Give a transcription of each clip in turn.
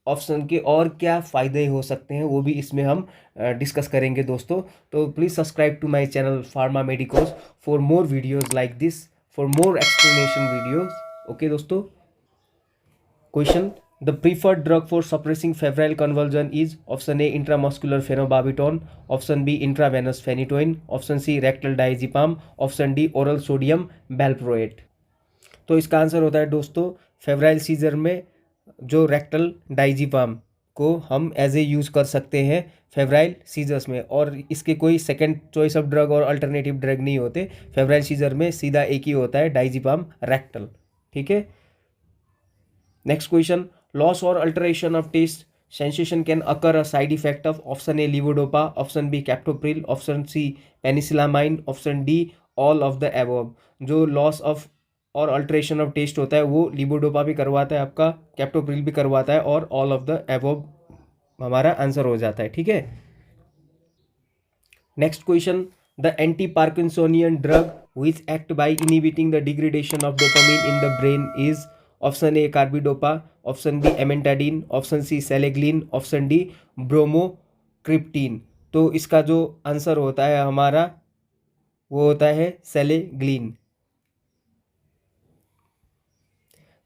Option के और क्या फ़ायदे हो सकते हैं वो भी इसमें हम डिस्कस करेंगे दोस्तों। तो please subscribe to my channel Pharma Medicos for more videos like this, for more explanation videos. Okay दोस्तों। Question, the preferred drug for suppressing febrile convulsion is option A intramuscular phenobarbitone, option B intravenous phenytoin, option C rectal diazepam, option D oral sodium valproate. तो इसका answer होता है दोस्तों febrile seizure में जो rectal डाइजिपाम को हम एज ए यूज़ कर सकते हैं फेब्राइल सीजर्स में, और इसके कोई सेकंड चॉइस ऑफ ड्रग और अल्टरनेटिव ड्रग नहीं होते। फेब्राइल सीजर में सीधा एक ही होता है, डाइजिपाम रेक्टल। ठीक है। नेक्स्ट क्वेश्चन, लॉस और alteration of taste sensation can occur a side effect of option A levodopa, option B captopril, option C penicillamine, option D all of the above। जो loss of और alteration of test होता है वो levodopa भी करवाता है आपका, captopril भी करवाता है, और ऑल ऑफ द एबव हमारा आंसर हो जाता है। ठीक है। Next question, the anti Parkinsonian drug which act by inhibiting the degradation of dopamine in the brain is option A carbidopa, option B amantadine, option C selegiline, option D bromocriptine. तो इसका जो answer होता है हमारा वो होता है सेलेग्लिन।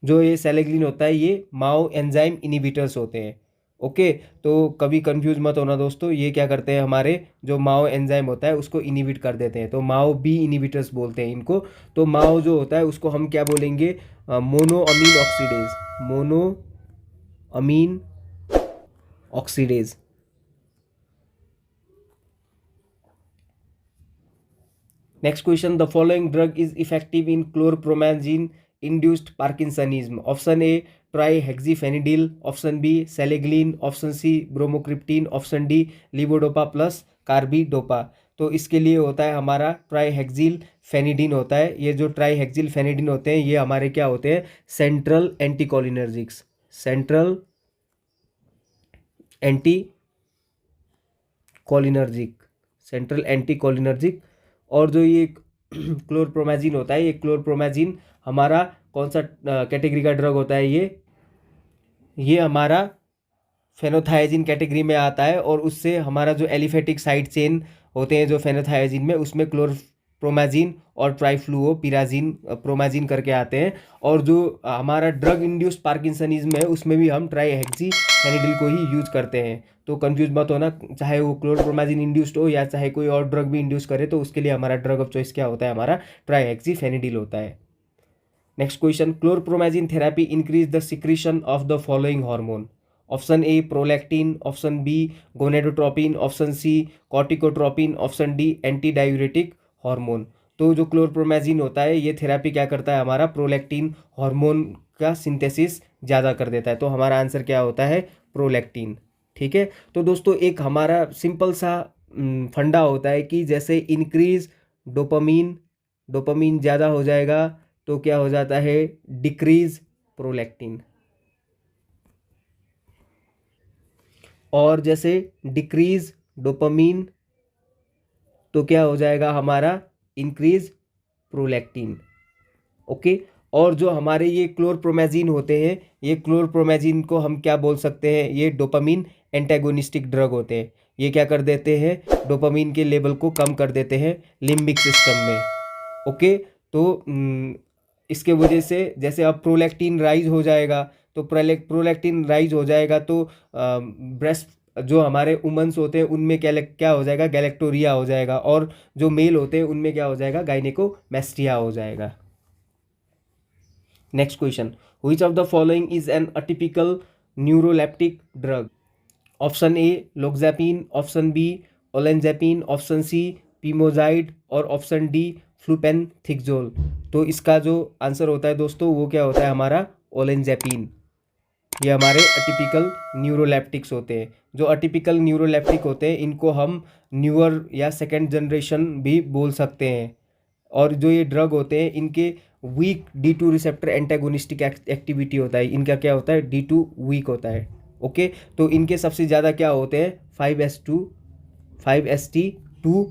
जो ये सेलेग्लिन होता है ये माओ एंजाइम इनिबिटर्स होते हैं। ओके, तो कभी कंफ्यूज मत होना दोस्तों, ये क्या करते हैं हमारे जो माओ एंजाइम होता है उसको इनिबिट कर देते हैं, तो माओ बी इनिबिटर्स बोलते हैं इनको। तो माओ जो होता है उसको हम क्या बोलेंगे, mono amine oxidase, mono amine oxidase. Next question, the following drug is effective in chlorpromazine induced Parkinsonism, option A trihexyphenidyl, option B selegiline, option C bromocriptine, option D levodopa plus carbidopa. तो इसके लिए होता है हमारा ट्राईहेक्सिल फेनिडिन होता है। ये जो ट्राईहेक्सिल फेनिडिन होते हैं ये हमारे क्या होते हैं, central anticholinergics, central anti cholinergic, central anti cholinergic. और जो ये क्लोरप्रोमाजिन होता है, ये क्लोरप्रोमाजिन हमारा कौन सा कैटेगरी का ड्रग होता है, ये हमारा फेनोथायाजिन कैटेगरी में आता है, और उससे हमारा जो एलिफेटिक साइड चेन होते हैं जो फेनोथायाजिन में, उसमें क्लोरप्रोमाजिन और ट्राइफ्लुओपिराजिन प्रोमाजिन करके आते हैं। और जो हमारा ड्रग इंड्यूस्ड पार्किंसनिज्म है उसमें भी हम ट्राईहेक्सीफेनिडिल को ही यूज करते हैं। तो कंफ्यूज मत होना, चाहे वो क्लोरप्रोमाजिन इंड्यूस्ड हो या चाहे कोई और ड्रग भी इंड्यूस करे, तो उसके लिए हमारा ड्रग ऑफ चॉइस क्या होता है, हमारा ट्राईहेक्सीफेनिडिल होता है। Next question, chlorpromazine therapy increase the secretion of the following hormone, option A prolactin, option B gonadotropin, option C corticotropin, option D anti diuretic hormone. तो जो क्लोरप्रोमाजिन होता है ये थेरेपी क्या करता है, हमारा प्रोलैक्टिन हार्मोन का सिंथेसिस ज़्यादा कर देता है। तो हमारा आंसर क्या होता है, प्रोलैक्टिन। ठीक है। तो दोस्तों एक हमारा सिंपल सा फंडा होता है कि जैसे इंक्रीज डोपामीन, डोपामीन ज़्यादा हो जाएगा तो क्या हो जाता है, डिक्रीज प्रोलैक्टिन। और जैसे डिक्रीज डोपामीन तो क्या हो जाएगा हमारा, इंक्रीज प्रोलैक्टिन। ओके। और जो हमारे ये क्लोरप्रोमाजिन होते हैं, ये क्लोरप्रोमाजिन को हम क्या बोल सकते हैं, ये डोपामीन एंटेगोनिस्टिक ड्रग होते हैं। ये क्या कर देते हैं, डोपामीन के लेवल को कम कर देते हैं लिम्बिक सिस्टम में। ओके। तो इसके वजह से जैसे अब प्रोलैक्टिन राइज हो जाएगा, तो प्रोलैक्टिन राइज हो जाएगा तो ब्रेस्ट जो हमारे वुमेन्स होते हैं उनमें क्या हो जाएगा, गैलेक्टोरिया हो जाएगा, और जो मेल होते हैं उनमें क्या हो जाएगा, गाइनेकोमेस्टिया हो जाएगा। Next question, which of the following is an atypical neuroleptic drug, option A loxapine, option B olanzapine, option C pimozide, और ऑप्शन डी फ्लूपेनथिक्जोल। तो इसका जो आंसर होता है दोस्तों वो क्या होता है, हमारा ओलेंजेपिन। ये हमारे अटिपिकल न्यूरोलेप्टिक्स होते हैं। जो अटिपिकल न्यूरोलेप्टिक होते हैं इनको हम न्यूअर या सेकेंड जनरेशन भी बोल सकते हैं। और जो ये ड्रग होते हैं इनके week D2 receptor antagonistic activity होता है, इनका क्या होता है, D2 वीक होता है। ओके। तो इनके सबसे ज़्यादा क्या होते हैं, 5ST2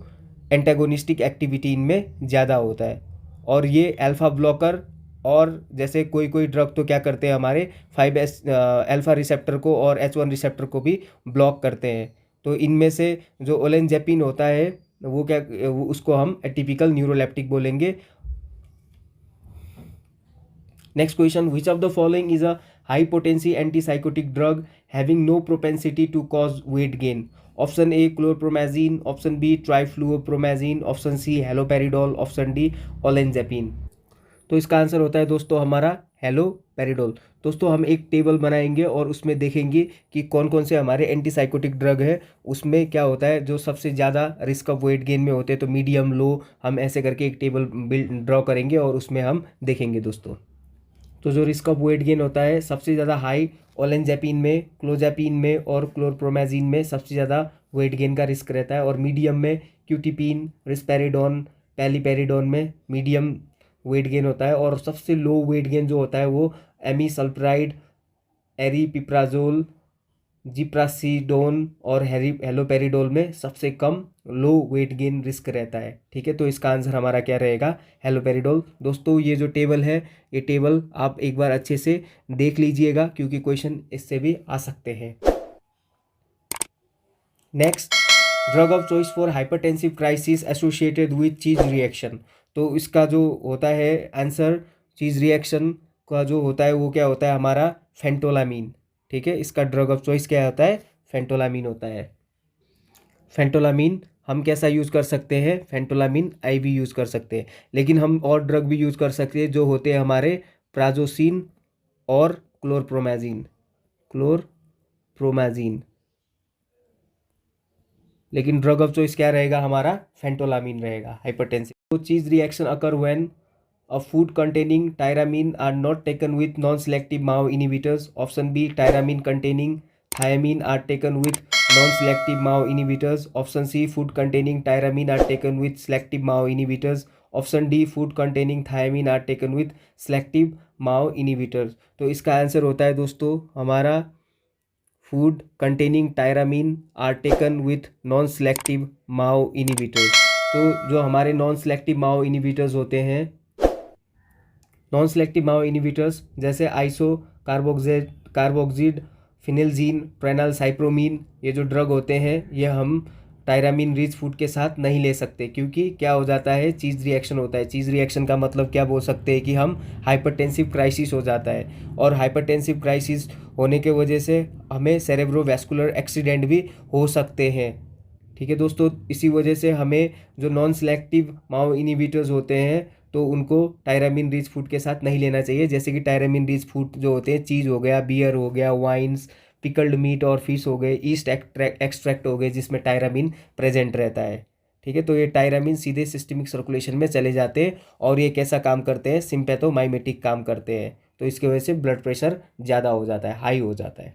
एंटागोनिस्टिक एक्टिविटी इनमें ज़्यादा होता है। और ये अल्फा ब्लॉकर और जैसे कोई कोई ड्रग तो क्या करते हैं हमारे 5S अल्फा रिसेप्टर को और H1 रिसेप्टर को भी ब्लॉक करते हैं। तो इनमें से जो ओलेंजेपिन होता है वो उसको हम एटिपिकल न्यूरोलेप्टिक बोलेंगे। Next question, which of the following is a high potency antipsychotic drug having no propensity to cause weight gain? Option A chlorpromazine, option B triflupromazine, option C haloperidol, option D olanzapine. तो इसका answer होता है दोस्तों हमारा haloperidol. दोस्तों हम एक table बनाएंगे और उसमें देखेंगे कि कौन कौन से हमारे एंटीसाइकोटिक ड्रग है, उसमें क्या होता है जो सबसे ज़्यादा रिस्क ऑफ वेट गेन में होते हैं, तो मीडियम लो हम ऐसे करके एक टेबल ड्रॉ करेंगे और उसमें हम देखेंगे दोस्तों। तो जो रिस्क ऑफ वेट गेन होता है सबसे ज़्यादा हाई ओलेंजेपिन में, क्लोजापिन में और क्लोरप्रोमाजीन में सबसे ज़्यादा वेट गेन का रिस्क रहता है, और मीडियम में क्यूटिपिन, रिस्पेरिडोन, पैलिपेरिडोन में मीडियम वेट गेन होता है, और सबसे लो वेट गेन जो होता है वो एमीसल्प्राइड, एरीपिप्राजोल, जिप्रासिडोन और हेलोपेरिडोल में सबसे कम लो वेट गेन रिस्क रहता है। ठीक है, तो इसका आंसर हमारा क्या रहेगा? हेलोपेरिडोल। दोस्तों ये जो टेबल है, ये टेबल आप एक बार अच्छे से देख लीजिएगा क्योंकि क्वेश्चन इससे भी आ सकते हैं। Next, drug of choice for hypertensive crisis associated with चीज रिएक्शन। तो इसका जो होता है आंसर चीज रिएक्शन का जो होता है वो क्या होता है हमारा? फेंटोलामीन। ठीक है, इसका ड्रग ऑफ चॉइस क्या होता है? फेंटोलामीन होता है। फेंटोलामीन हम कैसा यूज़ कर सकते हैं? फेंटोलामीन IV यूज़ कर सकते हैं, लेकिन हम और ड्रग भी यूज़ कर सकते हैं जो होते हैं हमारे प्राजोसिन और क्लोरप्रोमाजीन। लेकिन ड्रग ऑफ चॉइस क्या रहेगा हमारा? फेंटोलामीन रहेगा हाइपरटेंसिव। तो चीज reaction occur when a food containing tyramine are not taken with non-selective MAO inhibitors. Option B, tyramine containing thiamine are taken with non-selective MAO inhibitors. Option C, food containing tyramine are taken with selective MAO inhibitors. Option D, food containing thiamine are taken with selective MAO inhibitors. तो इसका answer होता है दोस्तों हमारा food containing tyramine are taken with non selective MAO inhibitors. तो जो हमारे non selective MAO inhibitors होते हैं, नॉन सेलेक्टिव MAO इनिबिटर्स जैसे आइसो कार्बोक्सिड, फिनिलजीन, प्रेनालसाइप्रोमीन, ये जो ड्रग होते हैं ये हम टायरामीन रिच फूड के साथ नहीं ले सकते, क्योंकि क्या हो जाता है? चीज़ रिएक्शन होता है। चीज़ रिएक्शन का मतलब क्या बोल सकते हैं कि हम हाइपरटेंसिव क्राइसिस हो जाता है, और हाइपरटेंसिव क्राइसिस होने के वजह से हमें सेरेब्रोवैस्कुलर एक्सीडेंट भी हो सकते हैं। ठीक है दोस्तों, इसी वजह से हमें जो नॉन सेलेक्टिव MAO इनिबिटर्स होते हैं तो उनको टायरामीन रिच फूड के साथ नहीं लेना चाहिए। जैसे कि टायरामीन रिच फूड जो होते हैं, चीज़ हो गया, बियर हो गया, वाइन्स, पिकल्ड मीट और फिश हो गए, ईस्ट एक्सट्रैक्ट हो गए जिसमें टायरामीन प्रेजेंट रहता है। ठीक है, तो ये टायरामीन सीधे सिस्टमिक सर्कुलेशन में चले जाते हैं और ये कैसा काम करते हैं? सिंपैथोमाइमेटिक काम करते हैं। तो इसकी वजह से ब्लड प्रेशर ज़्यादा हो जाता है, हाई हो जाता है।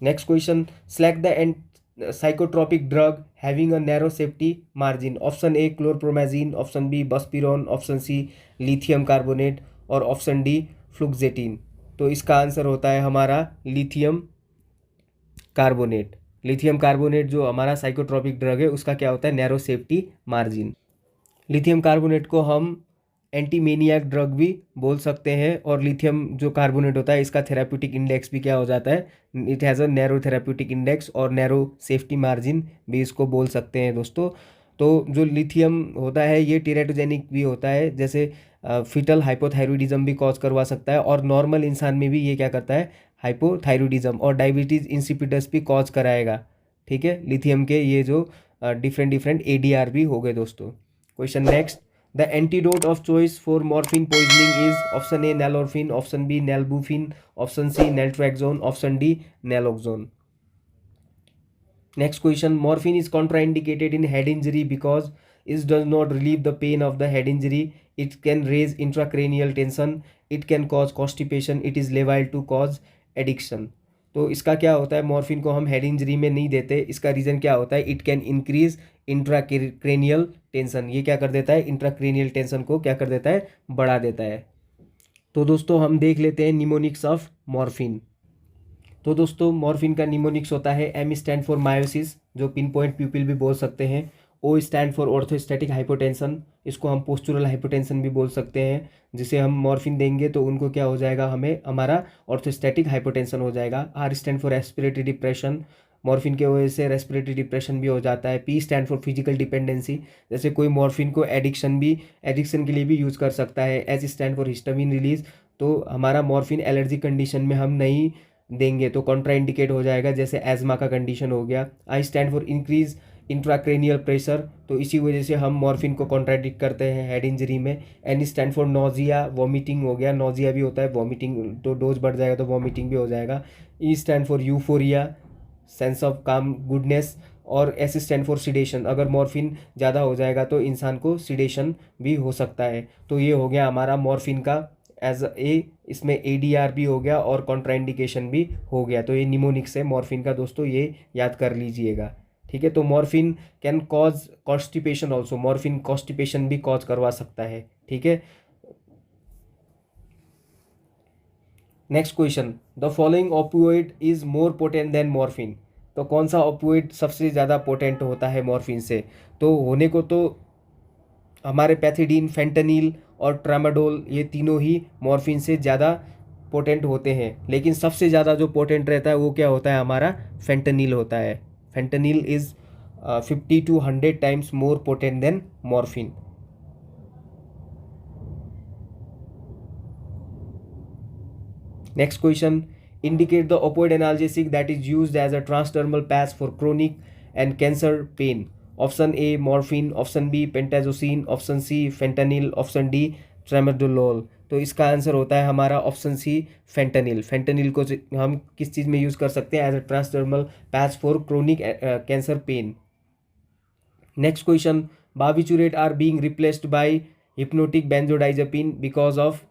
Next question, select the psychotropic drug having a narrow safety margin. Option A chlorpromazine, option B buspirone, option C lithium carbonate और ऑप्शन डी फ्लुक्जेटिन। तो इसका आंसर होता है हमारा लिथियम कार्बोनेट। लिथियम कार्बोनेट जो हमारा साइकोट्रॉपिक ड्रग है उसका क्या होता है? Narrow safety margin. Lithium carbonate को हम एंटीमेनियाक ड्रग भी बोल सकते हैं, और लिथियम जो कार्बोनेट होता है इसका थेराप्यूटिक इंडेक्स भी क्या हो जाता है? It has a narrow therapeutic index और नैरो सेफ्टी मार्जिन भी इसको बोल सकते हैं दोस्तों। तो जो लिथियम होता है ये टेरेटोजेनिक भी होता है, जैसे फिटल हाइपोथायरॉयडिज्म भी कॉज करवा सकता है, और नॉर्मल इंसान में भी ये क्या करता है? हाइपोथायरॉयडिज्म और डायबिटीज़ इंसिपिडस भी कॉज कराएगा। ठीक है, लिथियम के ये जो डिफरेंट ADR भी हो गए दोस्तों। Question next, the antidote of choice for morphine poisoning is option A nalorphine, option B nalbuphine, option C naltrexone, option D naloxone. Next question, morphine is contraindicated in head injury because it does not relieve the pain of the head injury. It can raise intracranial tension. It can cause constipation. It is liable to cause addiction. तो इसका क्या होता है? Morphine को हम head injury में नहीं देते। इसका रीज़न क्या होता है? It can increase intracranial tension. ये क्या कर देता है? इंट्राक्रेनियल टेंशन को क्या कर देता है? बढ़ा देता है। तो दोस्तों हम देख लेते हैं निमोनिक्स ऑफ मॉर्फिन। तो दोस्तों मॉर्फिन का निमोनिक्स होता है M स्टैंड फॉर मायोसिस, जो पिन पॉइंट प्यूपिल भी बोल सकते हैं। O stand for orthostatic hypotension, इसको हम पोस्चुरल हाइपोटेंशन भी बोल सकते हैं। जिसे हम मॉर्फिन देंगे तो उनको क्या हो जाएगा, हमें हमारा ऑर्थोस्टैटिक हाइपोटेंशन हो जाएगा। R stand for respiratory depression, morphine की वजह से रेस्पिरेटरी डिप्रेशन भी हो जाता है। P stand for physical dependency, जैसे कोई मॉर्फिन को एडिक्शन के लिए भी यूज़ कर सकता है। H stand for histamine release, तो हमारा मॉर्फिन एलर्जी कंडीशन में हम नहीं देंगे तो कॉन्ट्राइंडिकेट हो जाएगा, जैसे एजमा का कंडीशन हो गया। I stand for increase intracranial pressure, तो इसी वजह से हम मॉर्फिन को कॉन्ट्राडिक्ट करते हैं हेड इंजरी में। N stand for nausea, vomiting हो गया, नोजिया भी होता है, वॉमिटिंग तो डोज बढ़ जाएगा तो वॉमिटिंग भी हो जाएगा। E stand for euphoria, sense of काम गुडनेस। और एस स्टैंड फॉर सिडेशन, अगर मॉर्फिन ज़्यादा हो जाएगा तो इंसान को सिडेशन भी हो सकता है। तो ये हो गया हमारा मॉर्फिन का एज ए, इसमें एडीआर भी हो गया और कॉन्ट्राइंडिकेशन भी हो गया। तो ये निमोनिक्स है मॉर्फिन का दोस्तों, ये याद कर लीजिएगा। ठीक है, तो morphine can cause constipation also, morphine constipation भी कॉज करवा सकता है। ठीक है, next question, the following opioid is more potent than morphine, तो कौन सा ओपियोइड सबसे ज़्यादा पोटेंट होता है मॉर्फिन से? तो होने को तो हमारे पैथिडीन, फेंटनिल और ट्रामाडोल, ये तीनों ही मॉर्फिन से ज़्यादा पोटेंट होते हैं, लेकिन सबसे ज़्यादा जो पोटेंट रहता है वो क्या होता है, हमारा फेंटनिल होता है। Fentanyl is 50 to 100 times more potent than morphine. Next question, indicate the opioid analgesic that is used as a transdermal patch for chronic and cancer pain. Option A morphine, option B pentazocine, option C fentanyl, option D tramadolol। तो इसका answer होता है हमारा option C फेंटनिल। फेंटनिल को हम किस चीज़ में use कर सकते हैं, as a transdermal patch for chronic cancer pain. Next question, barbiturate are being replaced by hypnotic benzodiazepine because of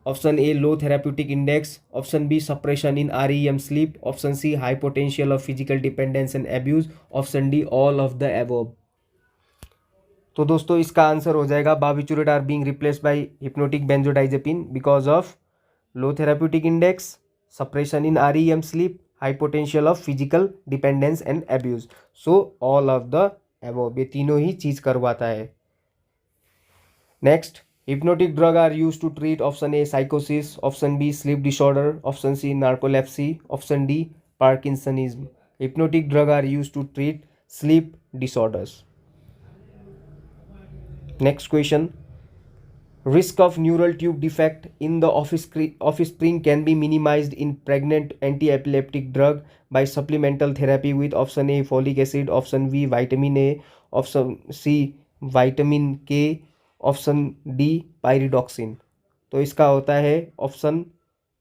option A low therapeutic index, option B suppression in REM sleep, option C high potential of physical dependence and abuse, option D all of the above. तो दोस्तों इसका answer हो जाएगा barbiturate are being replaced by hypnotic benzodiazepine because of low therapeutic index, suppression in REM sleep, high potential of physical dependence and abuse. So all of the above, ये तीनों ही चीज करवाता है। Next, hypnotic drug are used to treat option A psychosis, option B sleep disorder, option C narcolepsy, option D Parkinsonism। hypnotic drug are used to treat sleep disorders। Next question, risk of neural tube defect in the offspring can be minimized in pregnant anti-epileptic drug by supplemental therapy with option A folic acid, option B vitamin A, option C vitamin K, option D pyridoxine. तो इसका होता है option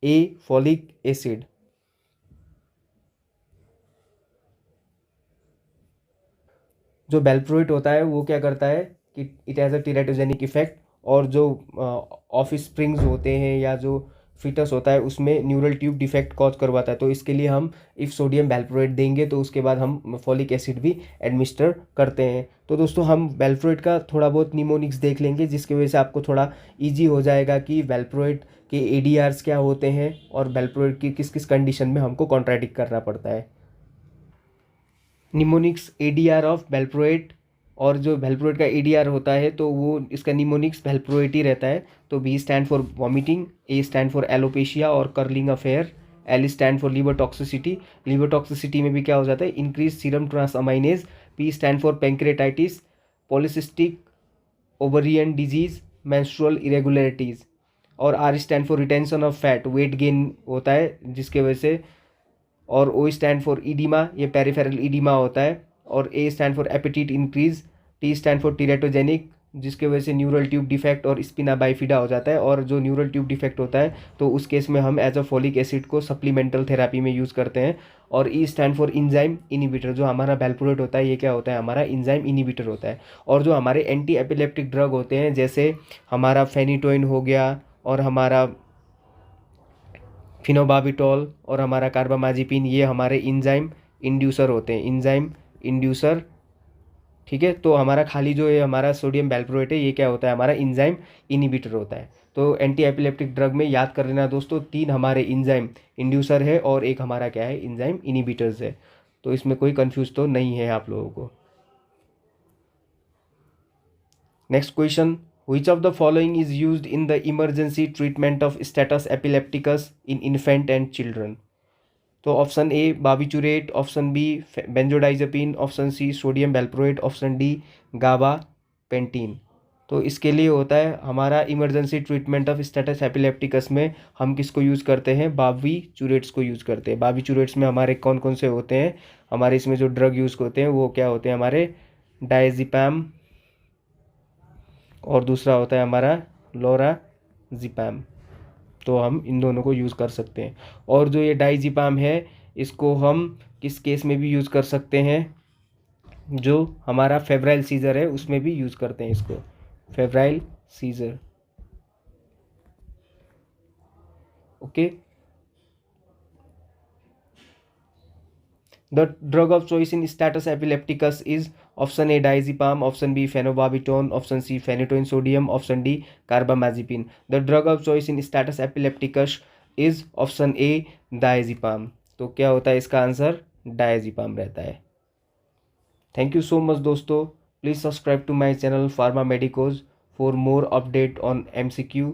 A folic acid. जो बेल्प्रोइट होता है वो क्या करता है कि इट हैज़ अ टीरेटोजेनिक इफेक्ट, और जो ऑफ स्प्रिंग्स होते हैं या जो फिटस होता है उसमें न्यूरल ट्यूब डिफेक्ट कॉज करवाता है। तो इसके लिए हम इफ सोडियम बेल्प्रोइट देंगे तो उसके बाद हम फॉलिक एसिड भी एडमिनिस्टर करते हैं। तो दोस्तों हम बेल्प्रोइट का थोड़ा बहुत निमोनिक्स देख लेंगे, जिसकी वजह से आपको थोड़ा इजी हो जाएगा कि बेल्प्रोइट के एडीआर्स क्या होते हैं और बेल्प्रोइट की किस किस कंडीशन में हमको कॉन्ट्राडिक्ट करना पड़ता है। निमोनिक्स एडीआर ऑफ बेल्प्रोइट, और जो वेल्प्रोइट का एडीआर होता है तो वो इसका निमोनिक्स वेल्प्रोइट ही रहता है। तो B stand for vomiting, A stand for alopecia और curling of hair, L stand for liver toxicity. Liver toxicity में भी क्या हो जाता है, increase serum transaminase. P stand for pancreatitis, polycystic ovarian disease, menstrual irregularities. और R stand for retention of fat, weight gain होता है जिसके वजह से। और ओ स्टैंड फॉर ईडिमा, ये पेरिफेरल ईडिमा होता है। और A stand for appetite increase, T stand for teratogenic, जिसके वजह से न्यूरल ट्यूब डिफेक्ट और स्पिना बाइफिडा हो जाता है। और जो न्यूरल ट्यूब डिफेक्ट होता है तो उस केस में हम एज अ फॉलिक एसिड को सप्लीमेंटल थेरापी में यूज़ करते हैं। और E stand for enzyme inhibitor, जो हमारा वेल्प्रोइट होता है ये क्या होता है, हमारा इंजाइम इनिबिटर होता है। और जो हमारे एंटी एपिलेप्टिक ड्रग होते हैं जैसे हमारा फेनिटोइन हो गया और हमारा फिनोबाबिटॉल और हमारा कार्बामाजिपिन, ये हमारे इंजाइम इंड्यूसर होते हैं, इंजाइम इंड्यूसर। ठीक है, तो हमारा खाली जो ये हमारा सोडियम वेल्प्रोइट है ये क्या होता है, हमारा इंजाइम इनिबिटर होता है। तो एंटी एपिलेप्टिक ड्रग में याद कर लेना दोस्तों, 3 हमारे इंजाइम इंड्यूसर है और एक हमारा क्या है, इंजाइम इनिबिटर्स है। तो इसमें कोई कंफ्यूज तो नहीं है आप लोगों को। Next question, which of the following is used in the emergency treatment of status epilepticus in infant and children? तो option A barbiturate, option B benzodiazepine, option C sodium valproate, option D gabapentin. तो इसके लिए होता है हमारा emergency treatment of status epilepticus में हम किसको यूज़ करते हैं, बाबिचुरेट्स को यूज़ करते हैं। बाबिचुरेट्स में हमारे कौन कौन से होते हैं, हमारे इसमें जो ड्रग यूज़ होते हैं वो क्या होते हैं हमारे, डायजिपैम और दूसरा होता है हमारा लोराजिपैम। तो हम इन दोनों को यूज़ कर सकते हैं। और जो ये डायजिपैम है इसको हम किस केस में भी यूज़ कर सकते हैं, जो हमारा फेब्राइल सीजर है उसमें भी यूज़ करते हैं इसको, febrile seizure. Okay, the drug of choice in status epilepticus is option A diazepam, option B phenobarbitone, option C phenytoin sodium, option D carbamazepine. The drug of choice in status epilepticus is option A diazepam. तो क्या होता है इसका answer, diazepam रहता है। Thank you so much दोस्तों, please subscribe to my channel Pharma Medicos for more update on MCQ